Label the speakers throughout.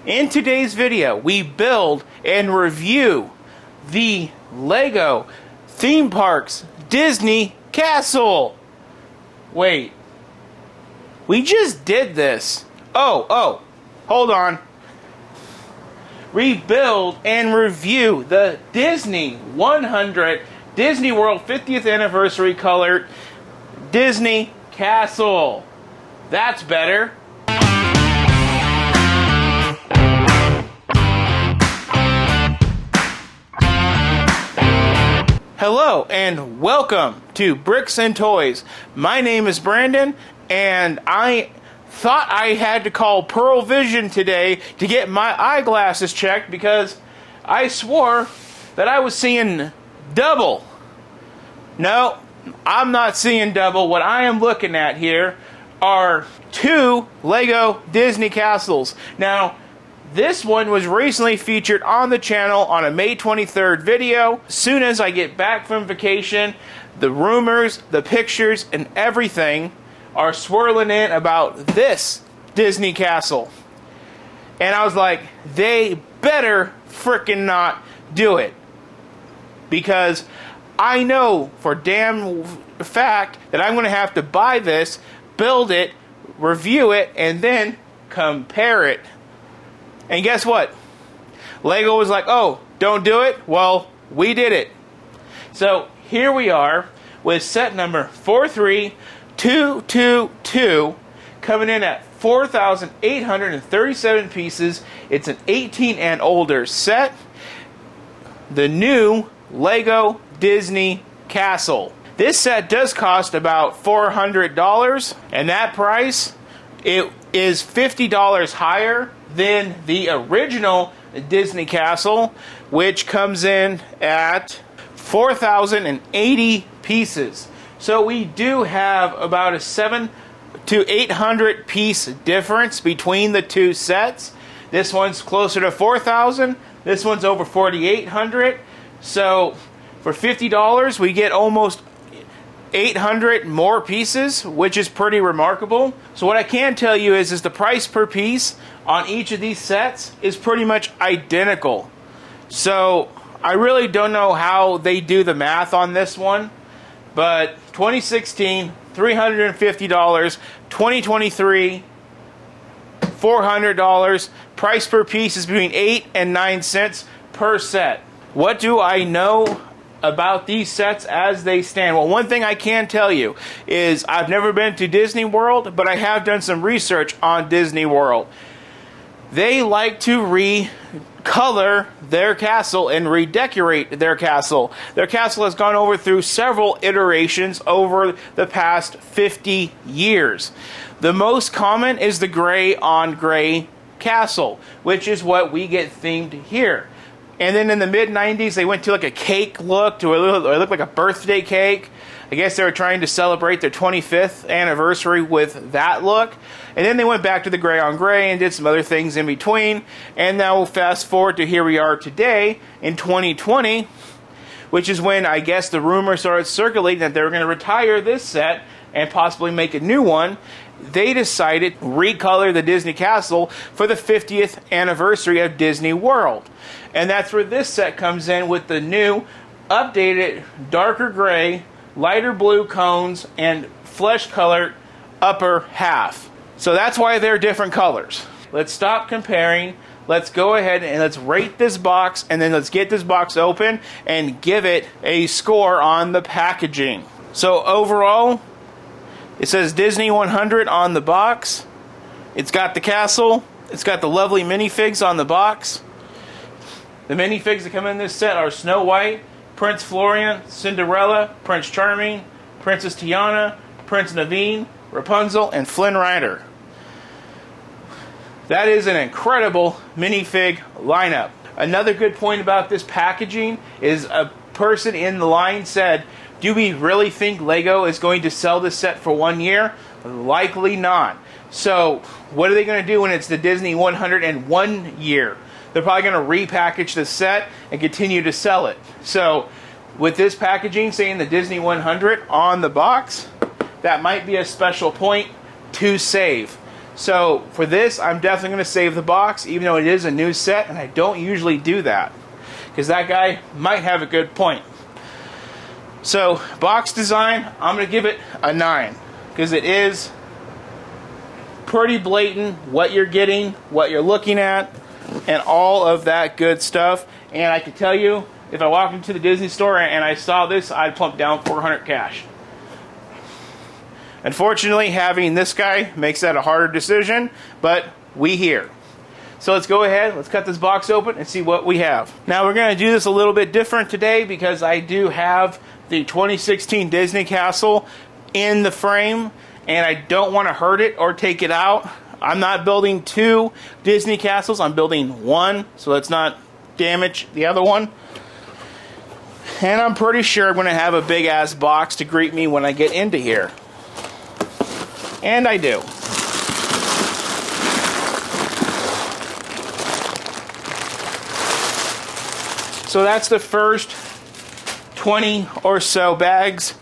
Speaker 1: In today's video, we build and review the Lego Theme Parks Disney Castle. Wait, we just did this. Oh, hold on. Rebuild and review the Disney 100 Disney World 50th Anniversary colored Disney Castle. That's better. Hello and welcome to Bricks and Toys. My name is Brandon and I thought I had to call Pearl Vision today to get my eyeglasses checked because I swore that I was seeing double. No, I'm not seeing double. What I am looking at here are two Lego Disney castles. Now, this one was recently featured on the channel on a May 23rd video. As soon as I get back from vacation, the rumors, the pictures, and everything are swirling in about this Disney castle. And I was like, they better frickin' not do it. Because I know for damn fact that I'm going to have to buy this, build it, review it, and then compare it. And guess what? Lego was like, oh, don't do it? Well, we did it. So here we are with set number 43222 coming in at 4,837 pieces. It's an 18 and older set. The new Lego Disney Castle. This set does cost about $400, and that price, it is $50 higher than the original Disney Castle, which comes in at 4,080 pieces. So we do have about a 700 to 800 piece difference between the two sets. This one's closer to 4,000. This one's over 4,800. So for $50, we get almost 800 more pieces, which is pretty remarkable. So what I can tell you is the price per piece on each of these sets is pretty much identical. So I really don't know how they do the math on this one, but 2016, $350, 2023, $400. Price per piece is between 8 and 9 cents per set. What do I know about these sets as they stand? Well, one thing I can tell you is I've never been to Disney World, but I have done some research on Disney World. They like to recolor their castle and redecorate their castle. Their castle has gone over through several iterations over the past 50 years. The most common is the gray on gray castle, which is what we get themed here. And then in the mid-90s, they went to like a cake look, to it looked like a birthday cake. I guess they were trying to celebrate their 25th anniversary with that look. And then they went back to the gray on gray and did some other things in between. And now we'll fast forward to here we are today in 2020, which is when I guess the rumor started circulating that they were going to retire this set and possibly make a new one. They decided to recolor the Disney Castle for the 50th anniversary of Disney World. And that's where this set comes in with the new, updated, darker gray, lighter blue cones, and flesh-colored upper half. So that's why they're different colors. Let's stop comparing. Let's go ahead and let's rate this box, and then let's get this box open and give it a score on the packaging. So overall, it says Disney 100 on the box. It's got the castle. It's got the lovely minifigs on the box. The minifigs that come in this set are Snow White, Prince Florian, Cinderella, Prince Charming, Princess Tiana, Prince Naveen, Rapunzel, and Flynn Rider. That is an incredible minifig lineup. Another good point about this packaging is a person in the line said, do we really think Lego is going to sell this set for 1 year? Likely not. So what are they going to do when it's the Disney 101 year? They're probably going to repackage the set and continue to sell it. So with this packaging saying the Disney 100 on the box, that might be a special point to save. So for this, I'm definitely going to save the box, even though it is a new set, and I don't usually do that, because that guy might have a good point. So box design, I'm going to give it a 9, because it is pretty blatant what you're getting, what you're looking at, and all of that good stuff. And I can tell you, if I walked into the Disney store and I saw this, I'd plump down $400 cash. Unfortunately, having this guy makes that a harder decision, but we here. So let's go ahead, let's cut this box open and see what we have. Now we're going to do this a little bit different today, because I do have the 2016 Disney Castle in the frame, and I don't want to hurt it or take it out. I'm not building 2 Disney Castles, I'm building 1, so let's not damage the other one. And I'm pretty sure I'm going to have a big ass box to greet me when I get into here. And I do. So that's the first 20 or so bags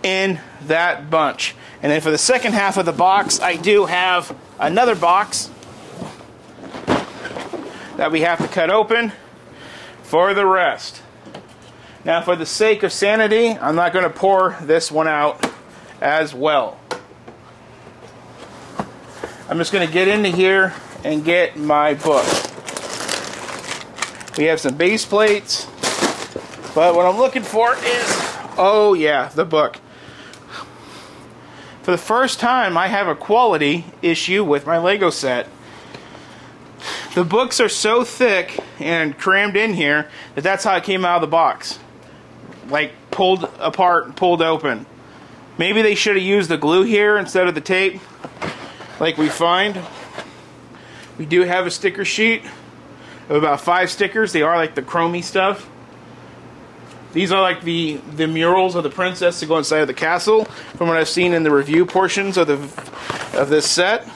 Speaker 1: in that bunch. And then for the second half of the box, I do have another box that we have to cut open for the rest. Now, for the sake of sanity, I'm not going to pour this one out as well. I'm just going to get into here and get my book. We have some base plates, but what I'm looking for is, oh yeah, the book. For the first time, I have a quality issue with my Lego set. The books are so thick and crammed in here that that's how it came out of the box. Like pulled apart, pulled open. Maybe they should have used the glue here instead of the tape, like we find. We do have a sticker sheet of about 5 stickers. They are like the chromey stuff. These are like the murals of the princess to go inside of the castle, from what I've seen in the review portions of this set.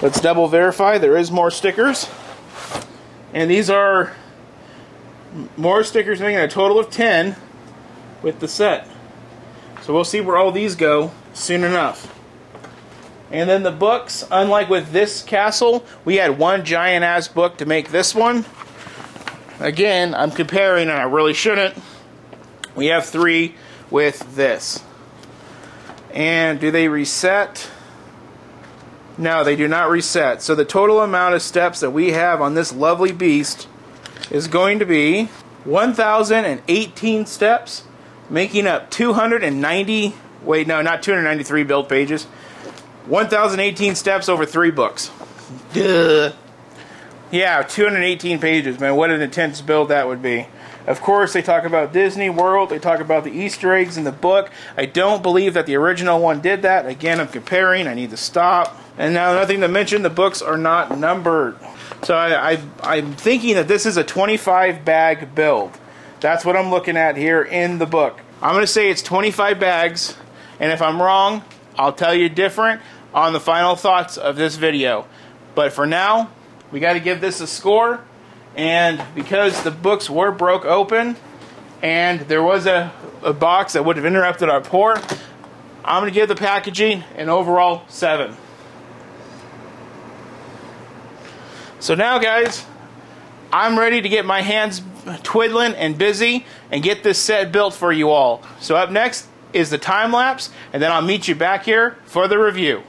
Speaker 1: Let's double verify. There is more stickers. And these are more stickers, making a total of 10 with the set. So we'll see where all these go soon enough. And then the books, unlike with this castle, we had one giant ass book to make this one. Again, I'm comparing, and I really shouldn't. We have 3 with this. And do they reset? No, they do not reset. So the total amount of steps that we have on this lovely beast is going to be 1,018 steps, making up 290, wait, no, not 293 build pages. 1,018 steps over 3 books. Duh. Yeah, 218 pages, man. What an intense build that would be. Of course, they talk about Disney World. They talk about the Easter eggs in the book. I don't believe that the original one did that. Again, I'm comparing. I need to stop. And now, nothing to mention, the books are not numbered. So I'm thinking that this is a 25 bag build. That's what I'm looking at here in the book. I'm going to say it's 25 bags. And if I'm wrong, I'll tell you different on the final thoughts of this video. But for now, we got to give this a score. And because the books were broke open and there was a box that would have interrupted our pour, I'm going to give the packaging an overall 7. So now, guys, I'm ready to get my hands twiddling and busy and get this set built for you all. So up next is the time lapse, and then I'll meet you back here for the review.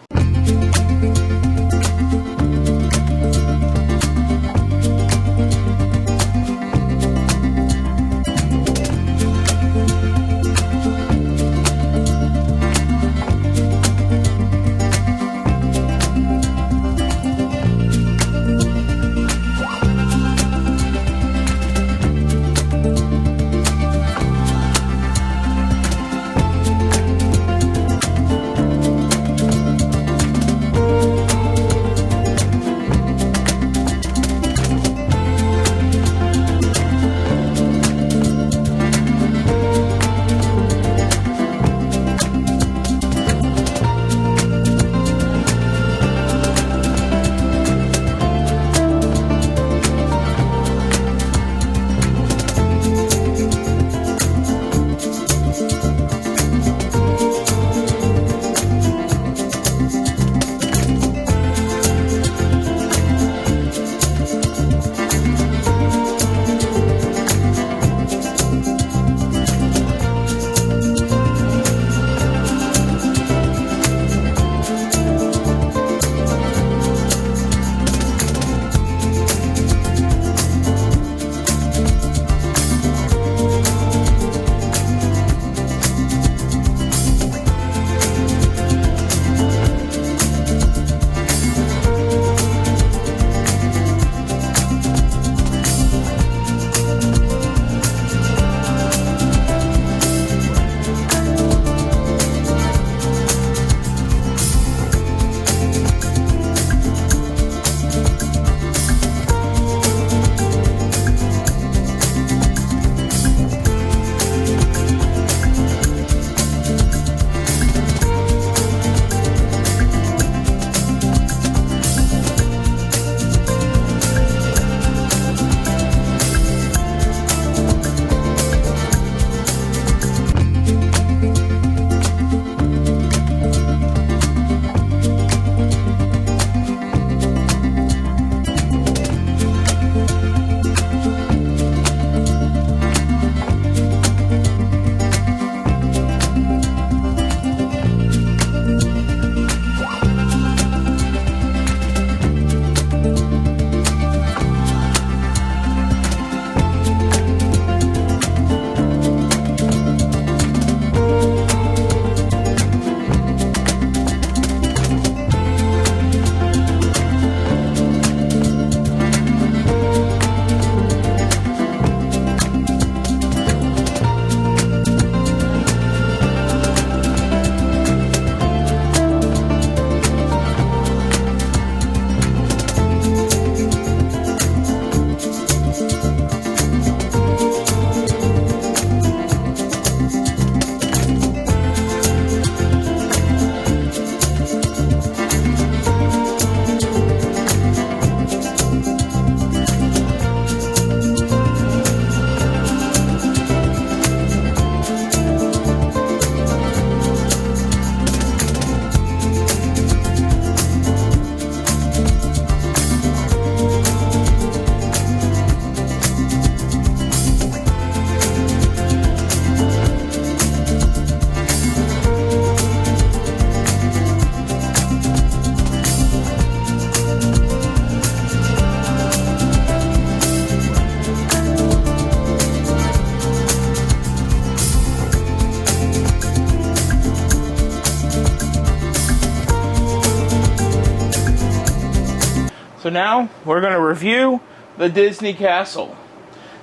Speaker 1: So now we're going to review the Disney Castle.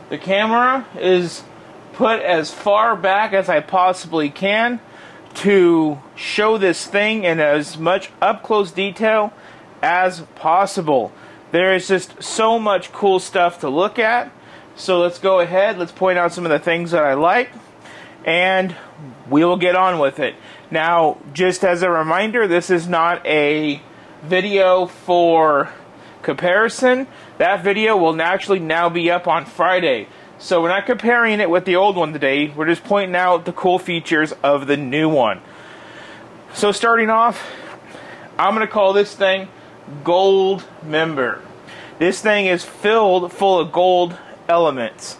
Speaker 1: The camera is put as far back as I possibly can to show this thing in as much up-close detail as possible. There is just so much cool stuff to look at. So let's go ahead, let's point out some of the things that I like, and we will get on with it. Now, just as a reminder, this is not a video for comparison. That video will actually now be up on Friday. So we're not comparing it with the old one today. We're just pointing out the cool features of the new one. So starting off, I'm going to call this thing Gold Member. This thing is filled full of gold elements.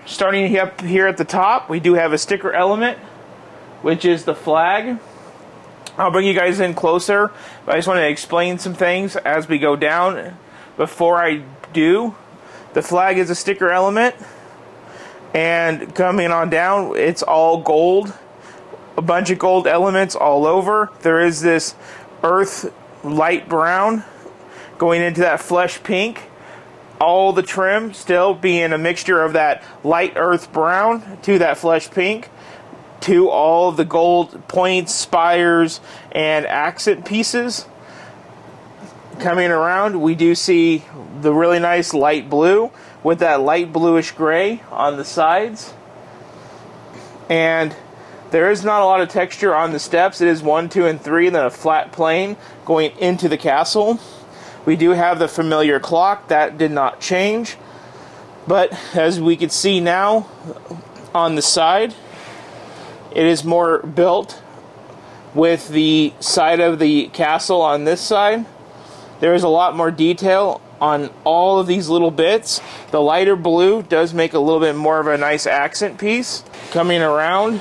Speaker 1: Starting up here at the top, we do have a sticker element, which is the flag. I'll bring you guys in closer, but I just want to explain some things as we go down. Before I do, the flag is a sticker element, and coming on down, it's all gold. A bunch of gold elements all over. There is this earth light brown going into that flesh pink. All the trim still being a mixture of that light earth brown to that flesh pink to all of the gold points, spires, and accent pieces. Coming around, we do see the really nice light blue with that light bluish gray on the sides. And there is not a lot of texture on the steps. It is 1, 2, and 3, and then a flat plane going into the castle. We do have the familiar clock. That did not change. But as we can see now on the side, it is more built with the side of the castle on this side. There is a lot more detail on all of these little bits. The lighter blue does make a little bit more of a nice accent piece. Coming around,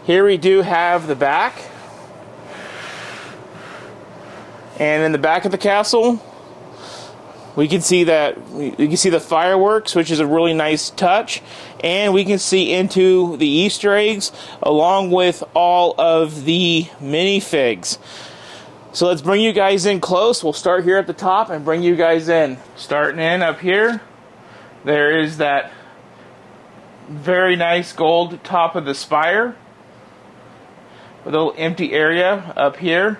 Speaker 1: here we do have the back. And in the back of the castle, we can see the fireworks, which is a really nice touch, and we can see into the Easter eggs along with all of the minifigs. So let's bring you guys in close. We'll start here at the top and bring you guys in. Starting in up here, there is that very nice gold top of the spire with a little empty area up here.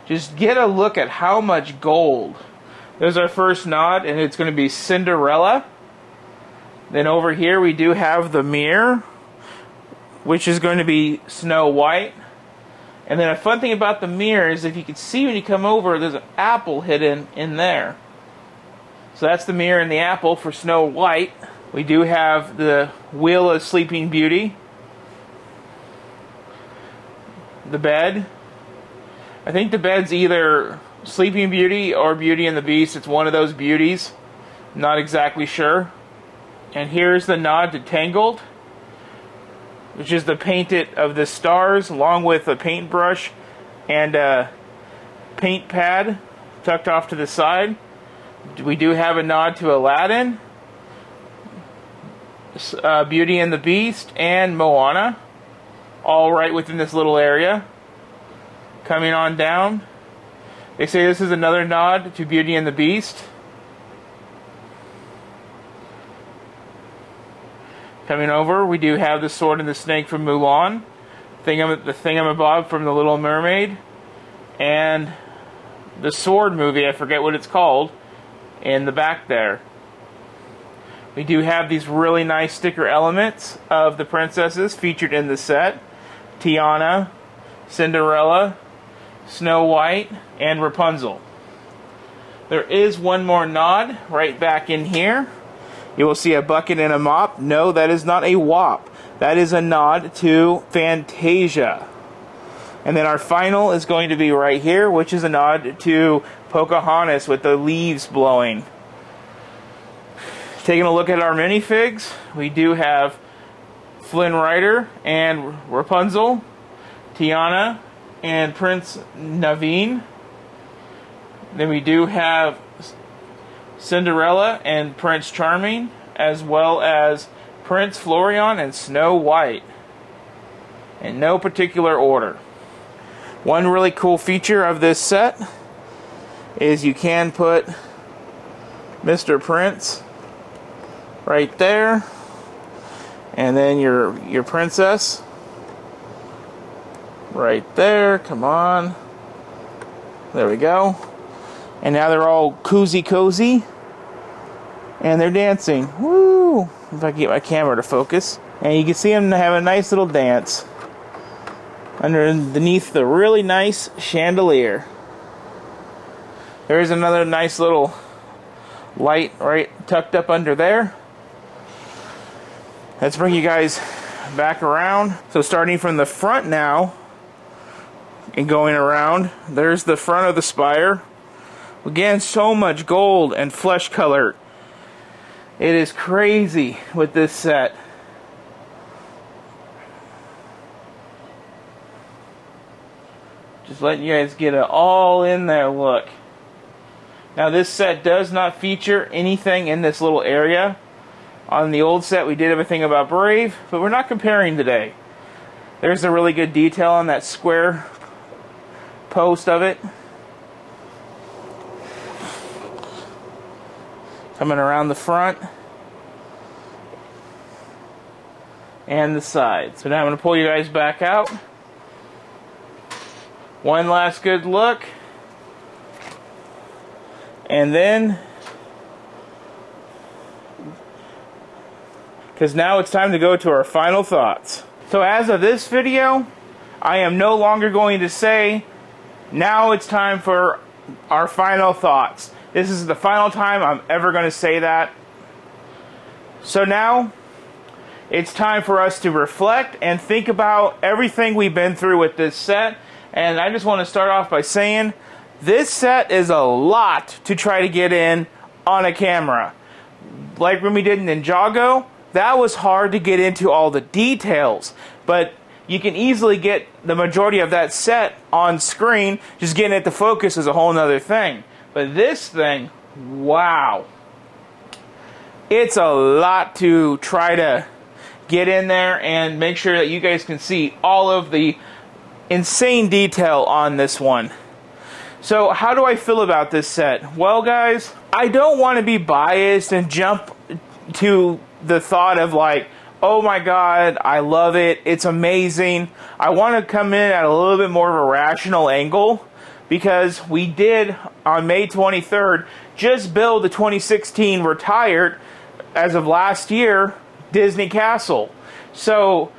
Speaker 1: Just get a look at how much gold. There's our first nod, and it's going to be Cinderella. Then over here we do have the mirror, which is going to be Snow White. And then a fun thing about the mirror is if you can see when you come over, there's an apple hidden in there. So that's the mirror and the apple for Snow White. We do have the Wheel of Sleeping Beauty. The bed. I think the bed's either Sleeping Beauty or Beauty and the Beast. It's one of those beauties. Not exactly sure. And here's the nod to Tangled, which is the painted of the stars along with a paintbrush and a paint pad tucked off to the side. We do have a nod to Aladdin, Beauty and the Beast, and Moana, all right within this little area. Coming on down, they say this is another nod to Beauty and the Beast. Coming over, we do have the Sword and the Snake from Mulan, the Thingamabob from The Little Mermaid, and the Sword movie, I forget what it's called, in the back there. We do have these really nice sticker elements of the princesses featured in the set. Tiana, Cinderella, Snow White, and Rapunzel. There is one more nod right back in here. You will see a bucket and a mop. No, that is not a WAP. That is a nod to Fantasia. And then our final is going to be right here, which is a nod to Pocahontas with the leaves blowing. Taking a look at our minifigs, we do have Flynn Rider and Rapunzel, Tiana and Prince Naveen. Then we do have Cinderella and Prince Charming, as well as Prince Florian and Snow White, in no particular order. One really cool feature of this set is you can put Mr. Prince right there. And then your princess right there. Come on. There we go. And now they're all cozy. And they're dancing. Woo! If I can get my camera to focus. And you can see them have a nice little dance underneath the really nice chandelier. There is another nice little light right tucked up under there. Let's bring you guys back around. So starting from the front now and going around, there's the front of the spire. Again, so much gold and flesh color. It is crazy with this set. Just letting you guys get it all in there look. Now this set does not feature anything in this little area. On the old set we did everything about Brave, but we're not comparing today. There's a really good detail on that square post of it. Coming around the front and the side. So now I'm going to pull you guys back out. One last good look. And then, because now it's time to go to our final thoughts. So as of this video, I am no longer going to say, now it's time for our final thoughts. This is the final time I'm ever going to say that. So now, it's time for us to reflect and think about everything we've been through with this set. And I just want to start off by saying, this set is a lot to try to get in on a camera. Like when we did Ninjago, that was hard to get into all the details. But you can easily get the majority of that set on screen. Just getting it to focus is a whole nother thing. But this thing, wow. It's a lot to try to get in there and make sure that you guys can see all of the insane detail on this one. So how do I feel about this set? Well guys, I don't want to be biased and jump to the thought of like, oh my god, I love it, it's amazing. I want to come in at a little bit more of a rational angle, because we did on May 23rd just build the 2016 retired, as of last year, Disney Castle. So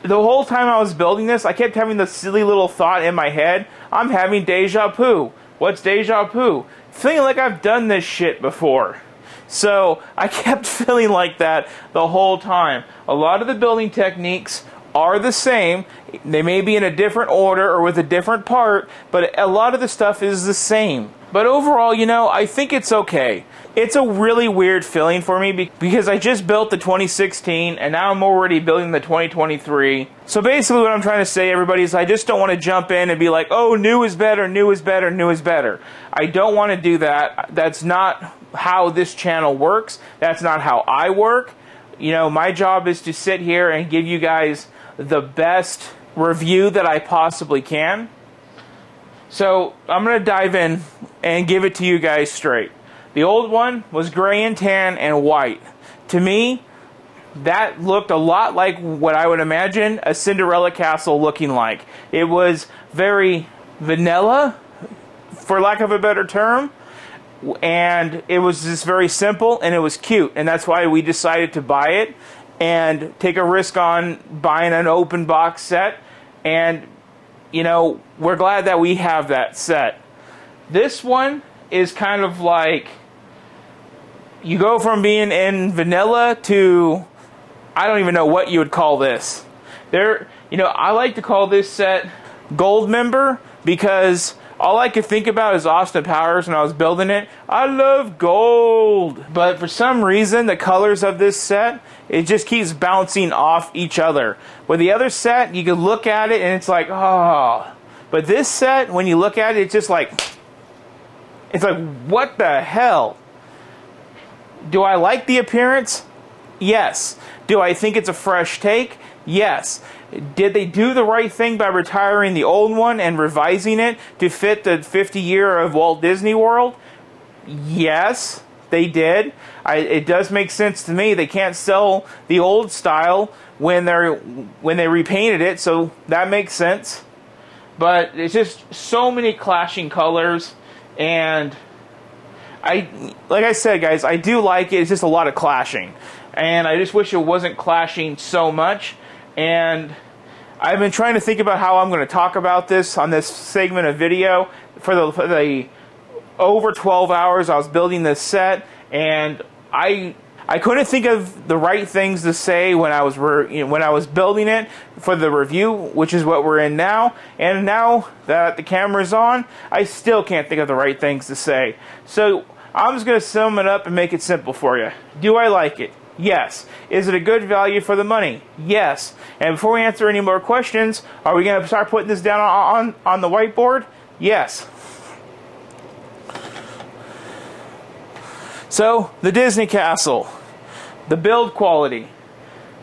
Speaker 1: the whole time I was building this, I kept having this silly little thought in my head. I'm having deja vu. What's deja vu? Feeling like I've done this shit before. So I kept feeling like that the whole time. A lot of the building techniques are the same. They may be in a different order or with a different part, but a lot of the stuff is the same. But overall, you know, I think it's okay. It's a really weird feeling for me because I just built the 2016 and now I'm already building the 2023. So basically what I'm trying to say, everybody, is I just don't want to jump in and be like, oh, new is better, new is better, new is better. I don't want to do that. That's not how this channel works. That's not how I work. You know, my job is to sit here and give you guys the best review that I possibly can. So I'm going to dive in and give it to you guys straight. The old one was gray and tan and white. To me, that looked a lot like what I would imagine a Cinderella castle looking like. It was very vanilla, for lack of a better term, and it was just very simple and it was cute, and that's why we decided to buy it and take a risk on buying an open box set. And you know, we're glad that we have that set. This one is kind of like, you go from being in vanilla to, I don't even know what you would call this. You know, I like to call this set Gold Member, because all I could think about is Austin Powers when I was building it. I love gold. But for some reason, the colors of this set, it just keeps bouncing off each other. With the other set, you can look at it and it's like, oh. But this set, when you look at it, it's just like, it's like, what the hell? Do I like the appearance? Yes. Do I think it's a fresh take? Yes. Did they do the right thing by retiring the old one and revising it to fit the 50 year of Walt Disney World? Yes. they did. It does make sense to me. They can't sell the old style when they repainted it, so that makes sense. But it's just so many clashing colors, and like I said, guys, I do like it. It's just a lot of clashing, and I just wish it wasn't clashing so much. And I've been trying to think about how I'm going to talk about this on this segment of video for the over 12 hours I was building this set, and I couldn't think of the right things to say when I was building it for the review, which is what we're in now. And now that the camera's on, I still can't think of the right things to say. So I'm just going to sum it up and make it simple for you. Do I like it? Yes. Is it a good value for the money? Yes. And before we answer any more questions, are we going to start putting this down on the whiteboard? Yes. So, the Disney Castle. The build quality.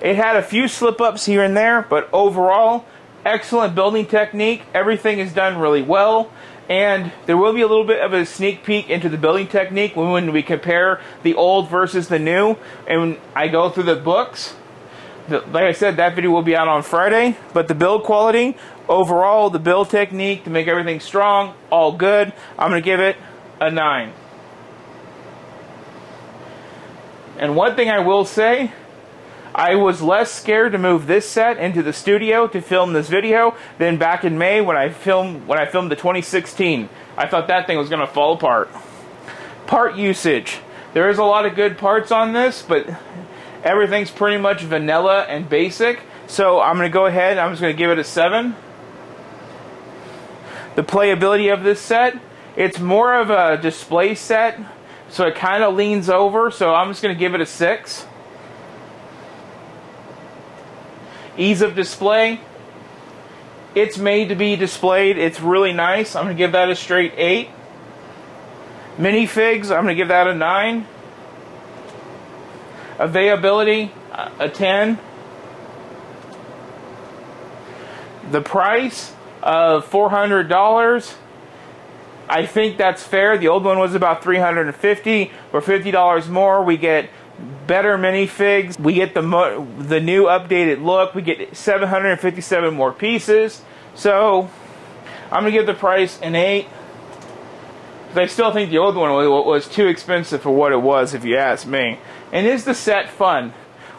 Speaker 1: It had a few slip-ups here and there, but overall, excellent building technique. Everything is done really well. And there will be a little bit of a sneak peek into the building technique when we compare the old versus the new. And when I go through the books, like I said, that video will be out on Friday. But the build quality, overall, the build technique to make everything strong, all good. I'm going to give it a 9. And one thing I will say, I was less scared to move this set into the studio to film this video than back in May when I filmed the 2016. I thought that thing was going to fall apart. Part usage. There is a lot of good parts on this, but everything's pretty much vanilla and basic. So I'm going to go ahead, I'm just going to give it a 7. The playability of this set, it's more of a display set, so it kind of leans over, so I'm just going to give it a 6. Ease of display, it's made to be displayed. It's really nice. I'm going to give that a straight 8. Minifigs, I'm going to give that a 9. Availability, a 10. The price of $400, I think that's fair. The old one was about $350. For $50 more, we get better minifigs. We get the new updated look. We get 757 more pieces. So I'm going to give the price an 8. Because I still think the old one was too expensive for what it was, if you ask me. And is the set fun?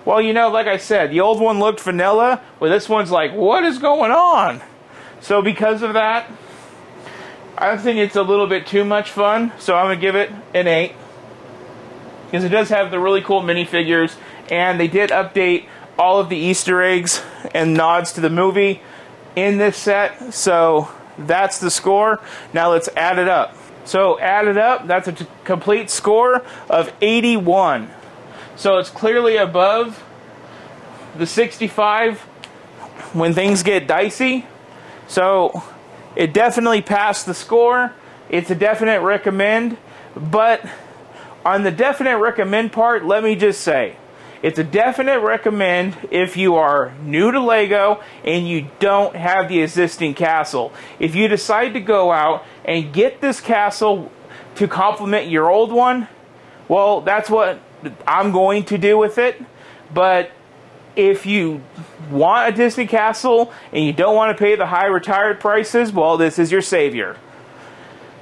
Speaker 1: Well, you know, like I said, the old one looked vanilla, but this one's like, what is going on? So because of that, I think it's a little bit too much fun, so I'm going to give it an 8. Because it does have the really cool minifigures, and they did update all of the Easter eggs and nods to the movie in this set, so that's the score. Now let's add it up. So add it up, that's a complete score of 81. So it's clearly above the 65 when things get dicey. So it definitely passed the score. It's a definite recommend. But on the definite recommend part, let me just say, it's a definite recommend if you are new to LEGO and you don't have the existing castle. If you decide to go out and get this castle to complement your old one, well, that's what I'm going to do with it. But if you want a Disney castle and you don't want to pay the high retired prices, well, this is your savior.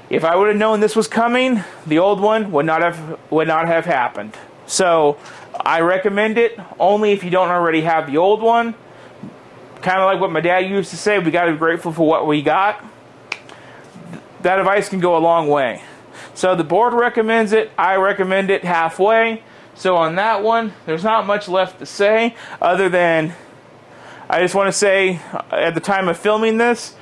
Speaker 1: If I would have known this was coming, the old one would not have happened. So I recommend it only if you don't already have the old one. Kind of like what my dad used to say, we got to be grateful for what we got. That advice can go a long way. So the board recommends it. I recommend it halfway. So on that one, there's not much left to say other than I just want to say at the time of filming this,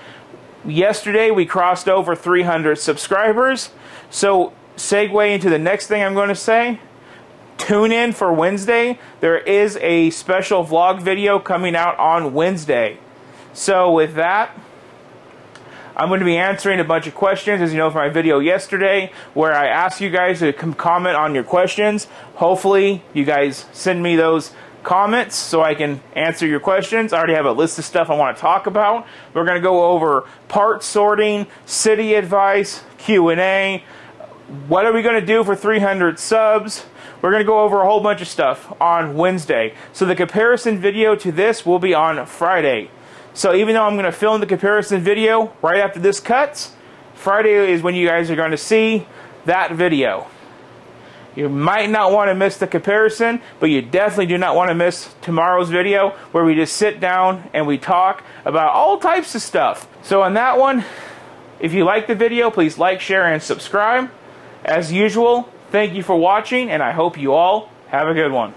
Speaker 1: yesterday we crossed over 300 subscribers. So segue into the next thing I'm going to say. Tune in for Wednesday. There is a special vlog video coming out on Wednesday. So with that, I'm going to be answering a bunch of questions, as you know from my video yesterday, where I asked you guys to comment on your questions. Hopefully, you guys send me those comments so I can answer your questions. I already have a list of stuff I want to talk about. We're going to go over part sorting, city advice, Q&A, what are we going to do for 300 subs? We're going to go over a whole bunch of stuff on Wednesday. So the comparison video to this will be on Friday. So even though I'm going to film the comparison video right after this cuts, Friday is when you guys are going to see that video. You might not want to miss the comparison, but you definitely do not want to miss tomorrow's video where we just sit down and we talk about all types of stuff. So on that one, if you like the video, please like, share, and subscribe. As usual, thank you for watching, and I hope you all have a good one.